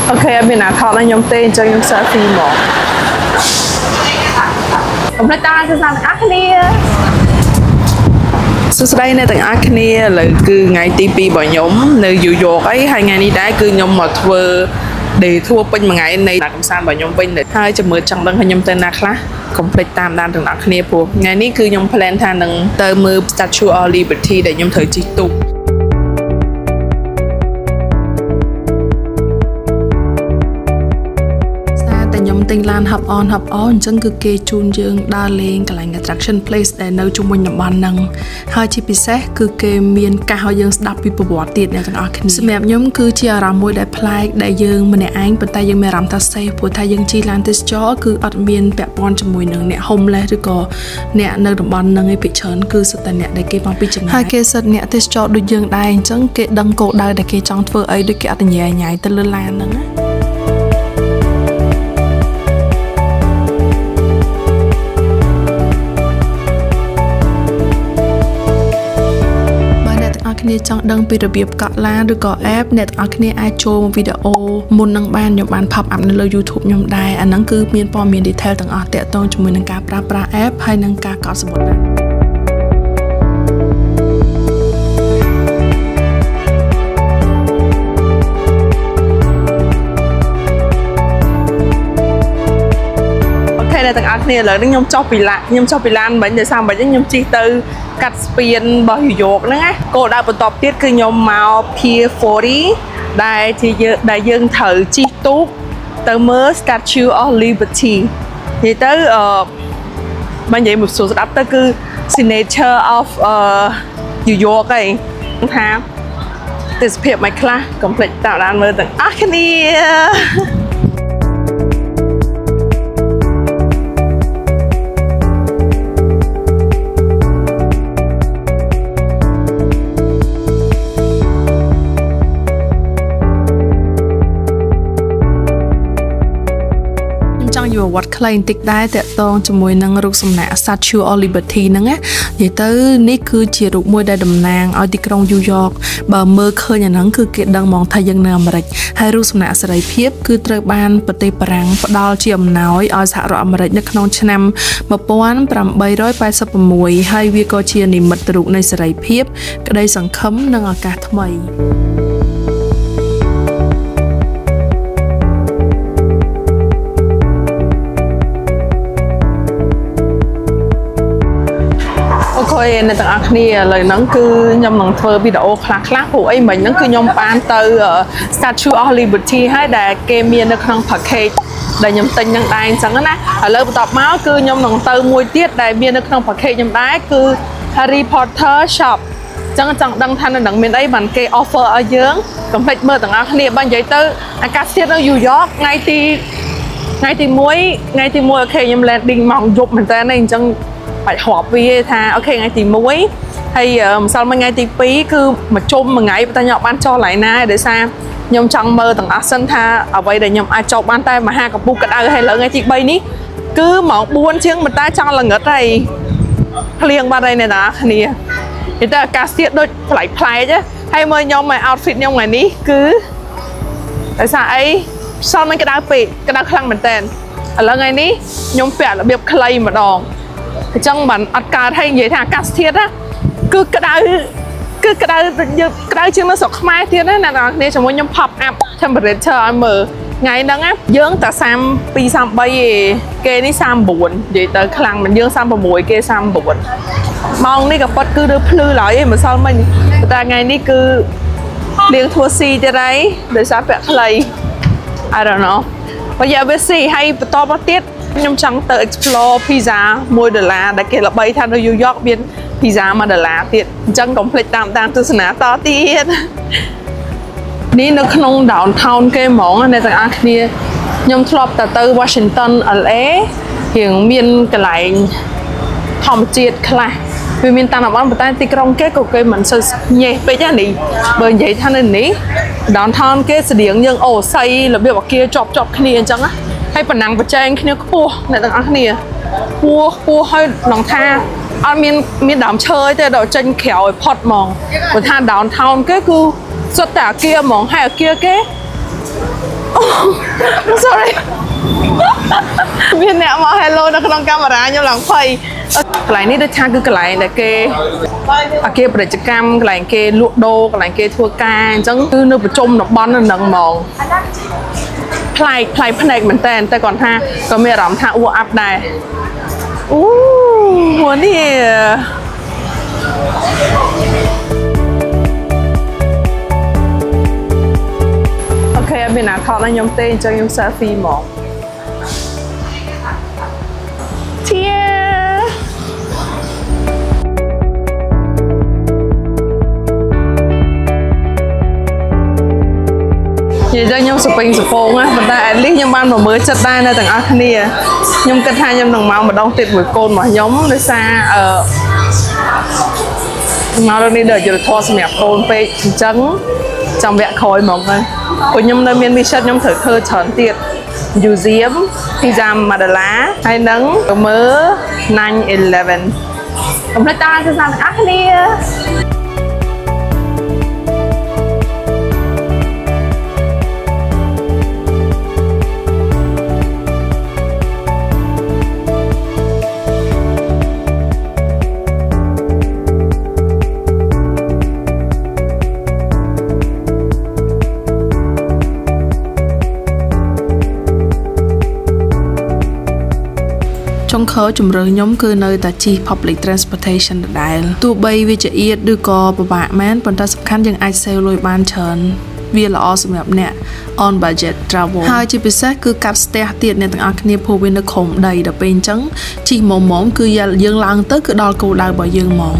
អូខេអត់មានណាថតឲ្យខ្ញុំទេអញ្ចឹងខ្ញុំ selfie មកកុំភ្លេចតាមសរសើរអ្នកគ្នាសួស្តីអ្នកទាំងអស់គ្នាឥឡូវគឺថ្ងៃទី2របស់ខ្ញុំនៅយូយ៉កអីហើយថ្ងៃនេះដែរគឺខ្ញុំមកធ្វើ day tour ពេញមួយថ្ងៃនៃកំសាន្តរបស់ខ្ញុំវិញហើយចាំមើលចង់ដឹងថាខ្ញុំទៅណាខ្លះកុំភ្លេចតាមដានទាំងអស់គ្នាព្រោះថ្ងៃនេះគឺខ្ញុំ plan ថានឹងទៅមើល Statue of Liberty ដែលខ្ញុំត្រូវជិះទូកខ្ញុំទិញឡាន hop on អញ្ចឹងគឺគេជូនយើងដើរលេងកន្លែង attraction place ដែលនៅជុំវិញតំបន់ហ្នឹងហើយជាពិសេសគឺគេមានការឲ្យយើងស្ដាប់ពីប្រវត្តិទៀតអ្នកទាំងអស់គ្នាសម្រាប់ខ្ញុំគឺជាអារម្មណ៍មួយដែលប្លែកដែលយើងម្នាក់ឯងប៉ុន្តែយើងមានអារម្មណ៍ថា safe ព្រោះថាយើងជិះឡានទេសចរគឺអត់មានពាក់ព័ន្ធជាមួយនឹងអ្នក homeless ឬក៏អ្នកនៅតំបន់ហ្នឹងឯងភាគច្រើនគឺសិតតែអ្នកដែលគេមកពីចម្ងាយហើយគេសិតអ្នកទេសចរដូចយើងដែរអញ្ចឹងគេដឹងគោលដៅដែលគេចង់ធ្វើអីដូចគេអត់ញ៉ៃទៅលើឡានហ្នឹងណាអ្នកចង់ដឹងពីរបៀបកក់ឡានឬក៏ app អ្នកទាំងអស់គ្នាអាចចូលវីដេអូមុននឹងបានខ្ញុំបាន pop up នៅលើ YouTube ខ្ញុំដែរអាហ្នឹងគឺមានព័ត៌មាន detail ទាំងអស់ទាក់ទងជាមួយនឹងការប្រើប្រាស់ app ហើយនឹងការកត់សំបុត្រដែរអ្នកទាំងអស់គ្នាឥឡូវនេះខ្ញុំចុះពីឡានមិញដោយសារមិនខ្ញុំជិះទៅកាត់ស្ពានរបស់យូយ៉កហ្នឹងណាគោលដៅបន្តទៀតគឺខ្ញុំមក Pier 40ដែលយើងត្រូវជិះទូកទៅមើល Statue of Liberty និយាយទៅបើនិយាយមកសួរស្ដាប់ទៅគឺ signature of យូយ៉កឯងថាទេសភាពមិនខ្លះកុំភ្លេចតាមដានមើលទាំងអស់គ្នាវត្តខ្លីបន្តិចដែរតកតងជាមួយនឹងរូបសំណាក Statue of Liberty ហ្នឹងណានិយាយទៅនេះគឺជារូបមួយដែលតំណាងឲ្យទីក្រុងយូយ៉កបើមើលឃើញអាហ្នឹងគឺគេដឹងហ្មងថាយើងនៅអាមេរិកហើយរូបសំណាកសេរីភាពគឺត្រូវបានប្រទេសបារាំងផ្ដល់ជាអំណោយឲ្យសហរដ្ឋអាមេរិកនៅក្នុងឆ្នាំ1886ហើយវាក៏ជានិមិត្តរូបនៃសេរីភាពក្តីសង្ឃឹមនិងឱកាសថ្មីអ្នកទាំងអស់គ្នាឥឡូវហ្នឹងគឺខ្ញុំនឹងធ្វើវីដេអូខ្លះព្រោះអីមិញហ្នឹងគឺខ្ញុំបានទៅ Statue of Liberty ហើយដែលគេមាននៅក្នុង package ដែលខ្ញុំទិញនឹងដែរអញ្ចឹងណាឥឡូវបន្ទាប់មកគឺខ្ញុំនឹងទៅមួយទៀតដែលមាននៅក្នុង package ខ្ញុំដែរគឺ Harry Potter Shop អញ្ចឹងចង់ដឹងថានៅនឹងមានអីបានគេ offer ឲ្យយើងកុំភ្លេចមើលទាំងអស់គ្នាបើនិយាយទៅអាកាសធាតុនៅយូយ៉កថ្ងៃទី1អូខេខ្ញុំ landing មកយប់មែនតើអញ្ចឹងបាច់រាប់វាថាអូខេថ្ងៃទី1ហើយម្សិលមិញថ្ងៃទី2គឺមកជុំមួយថ្ងៃប៉ុន្តែខ្ញុំអត់បានចុះឡាយណាដោយសារខ្ញុំចង់មើលទាំងអស់សិនថាអ្វីដែលខ្ញុំអាចចុះបានតែមហាកំពុះក្តៅហើយឥឡូវថ្ងៃទី3នេះគឺម៉ោង4ជាងប៉ុន្តែចង់ល្ងឹតហើយភ្លៀងបាត់ហើយអ្នកនរគ្នានិយាយទៅអាកាសធាតុដូចប្លែកហើយមើលខ្ញុំឲ្យ outfit ខ្ញុំថ្ងៃនេះគឺដោយសារអីផ្សល់មិនក្តៅពេកក្តៅខ្លាំងមែនតើឥឡូវថ្ងៃនេះខ្ញុំពាក់របៀបខ្លីម្ដងអញ្ចឹងបានអត់កើតឲ្យនិយាយថាអាកាសធាតុណាគឺក្តៅយើងក្តៅជាងនៅស្រុកខ្មែរទៀតណាអ្នកនរគ្នាជាមួយខ្ញុំ pop up temperature ឲ្យមើលថ្ងៃហ្នឹងណាយើងតែ32 33ឯគេនេះ39និយាយទៅខ្លាំងមិនយើង36គេ39ម៉ោងនេះក៏ប៉ិតគឺរើភ្លឺឡើយឯងម្សិលមិញតែថ្ងៃនេះគឺលៀងធួស៊ីទៀតហើយដោយសារពាក់ខ្លី I don't know បើយ៉ាវាស៊ីហើយបន្តមកទៀតខ្ញុំចង់ទៅ explore pizza $1ដែលគេល្បីថានៅយូយ៉កមាន pizza $1ទៀតអញ្ចឹងកុំភ្លេចតាមដានទស្សនាតទៀតនេះនៅក្នុង downtown គេហ្មងអ្នកទាំងអស់គ្នាខ្ញុំធ្លាប់ទៅ Washington LA រៀងមានកន្លែងធម្មជាតិខ្លះវាមានតាមតំបន់ប៉ុន្តែទីក្រុងគេក៏គេមិនសូវញ៉េះពេកណានេះបើនិយាយថានៅនេះ downtown គេស្តៀងយើងអូស័យរបៀបអាគារជាប់គ្នាអញ្ចឹងណាហើយប៉ុណ្ណឹងប្រជែងគ្នាខ្ពស់អ្នកទាំងអស់គ្នាខ្ពស់ហើយក្នុងថាអត់មានដើមឈើទេដល់ចេញក្រៅឲ្យផុតហ្មងព្រោះថា downtown គេគឺសុទ្ធតែអាគារហ្មងហើយអាគារគេអូ sorry មានអ្នកមក hello នៅក្នុងកាមេរ៉ាខ្ញុំឡើងភ័យកន្លែងនេះដូចថាគឺកន្លែងដែលគេអាគារពាណិជ្ជកម្មកន្លែងគេលក់ដូរកន្លែងគេធ្វើការអញ្ចឹងគឺនៅប្រជុំតំបន់នៅនឹងហ្មងផ្លែកភ្នែកមែនតើតែគាត់ថាក៏មានអារម្មណ៍ថាអ៊ូអាប់ដែរអូនេះអូខេអត់មានណាថតឲ្យខ្ញុំទេអញ្ចឹងខ្ញុំ selfie ហ្មងនិយាយខ្ញុំសពេញសពងណាប៉ុន្តែ at least ខ្ញុំបានមកមើលចិត្តដែរនៅទាំងអស់គ្នាខ្ញុំគិតថាខ្ញុំនឹងមកម្ដងទៀតមួយកូនរបស់ខ្ញុំដោយសារមករកនេះដល់យុទ្ធធម៌សម្រាប់កូនពេកអញ្ចឹងចាំវគ្គក្រោយហ្មងហើយព្រោះខ្ញុំនៅមាន mission ខ្ញុំត្រូវធ្វើច្រើនទៀត museum pizza madala ហើយនឹងមើល 9/11 កុំភ្លេចតាមទស្សនាទាំងអស់គ្នាចុងខោជំរឿនខ្ញុំគឺនៅតែជិះ public transportation ដដែលទោះបីវាជាអៀតឬក៏ពិបាកមែនប៉ុន្តែសំខាន់យើងអាច save លុយបានច្រើនវាល្អសម្រាប់អ្នក on budget travel ហើយជាពិសេសគឺកាត់ស្ទះទៀតអ្នកទាំងអស់គ្នាព្រោះវានៅក្រោមដីដល់ពេលអញ្ចឹងជិះមុំគឺយើងឡើងទៅគឺដល់គោលដៅរបស់យើងហ្មង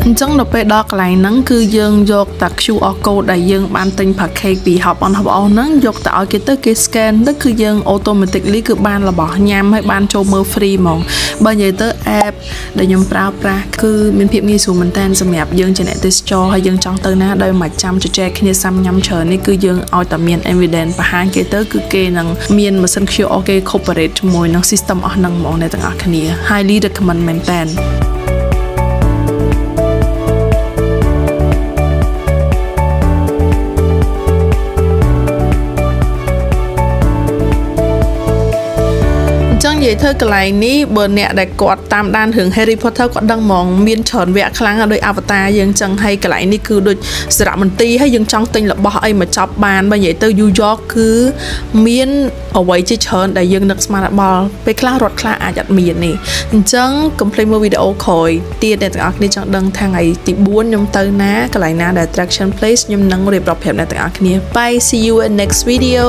អញ្ចឹងដល់ពេលដល់កន្លែងហ្នឹងគឺយើងយកតា QR code ដែលយើងបានទិញ package ពី Hop on Hop off ហ្នឹងយកទៅឲ្យគេទៅគេ scan ទៅគឺយើង automatically គឺបានរបស់ញ៉ាំហើយបានចូលមើល free ហ្មងបើនិយាយទៅ app ដែលខ្ញុំប្រើប្រាស់គឺមានភាពងាយស្រួលមែនតើសម្រាប់យើងជាអ្នកទេសចរហើយយើងចង់ទៅណាដោយមិនចាំជជែកគ្នាសាំញ៉ាំច្រើននេះគឺយើងឲ្យតែមាន evidence បង្ហាញគេទៅគឺគេនឹងមានម៉ាស៊ីន QR គេ cooperate ជាមួយនឹង system អស់ហ្នឹងហ្មងអ្នកទាំងអស់គ្នា highly recommend មែនតើនិយាយទៅកន្លែងនេះបើអ្នកដែលគាត់តាមដានរឿង Harry Potter គាត់ដឹងហ្មងមានច្រើនវគ្គខ្លាំងដោយ Avatar យើងចឹងហើយកន្លែងនេះគឺដូចសារមន្ទីរហើយយើងចង់ទិញរបស់អីមកចាប់បានបើនិយាយទៅ New York គឺមានអ្វីជាច្រើនដែលយើងនឹកស្មានអត់ដល់ពេលខ្លះរត់ខ្លះអាចអត់មាននេះអញ្ចឹងកុំភ្លេចមើលវីដេអូក្រោយទៀតអ្នកទាំងអស់គ្នាចង់ដឹងថាថ្ងៃទី4ខ្ញុំទៅណាកន្លែងណាដែល attraction place ខ្ញុំនឹងរៀបរាប់ប្រាប់អ្នកទាំងអស់គ្នា Bye see you in next video